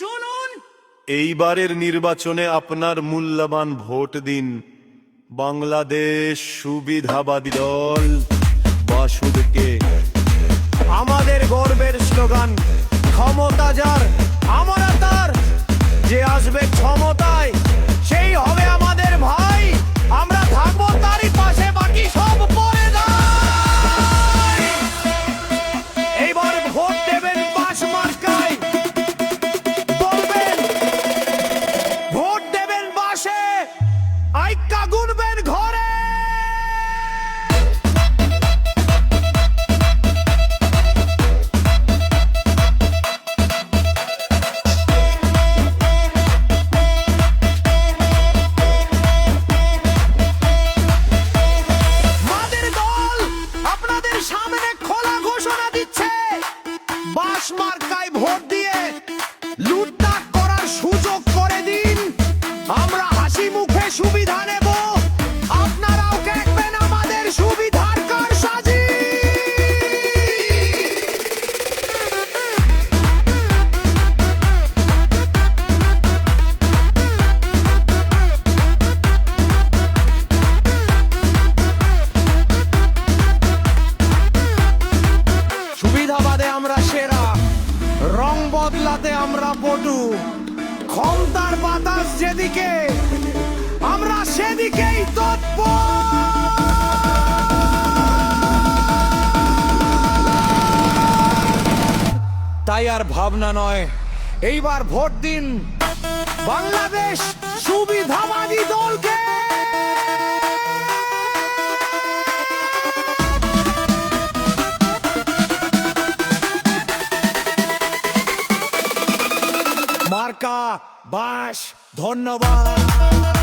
শুনুন, এইবারের নির্বাচনে আপনার মূল্যবান ভোট দিন বাংলাদেশ সুবিধাবাদী দল বাসুদকে। আমাদের গর্বের স্লোগান ক্ষমতা যার আমরা তার, যে আসবে ক্ষমতায় সেই হবে আমাদের ভাই, আমরা থাকবো তারই পাশে, বাকি সব পরে যায়। এইবার ভোট দেবেন বাস মার্কায়, বলবেন ভোট দেবেন বাসে, আইক্কা গুনবেন ঘরে। আমাদের দল আপনাদের সামনে খোলা ঘোষণা দিচ্ছে, বাস মার্কায় ভোট দিয়ে লুটপাট করার সুযোগ করে দিন। আমরা হাসি মুখে সুবিধা নেব, আপনারাও দেখবেন আমাদের সুবিধার কারসাজি। সুবিধাবাদে আমরা সেরা, রং বদলাতে আমরা পটু, ক্ষমতার বাতাস যেদিকে আমরা সেদিকেই তৎপর। তাই আর ভাবনা নয়, এইবার ভোট দিন বাংলাদেশ সুবিধাবাদী দলকে। মার্কা বাস, ধন্যবাদ।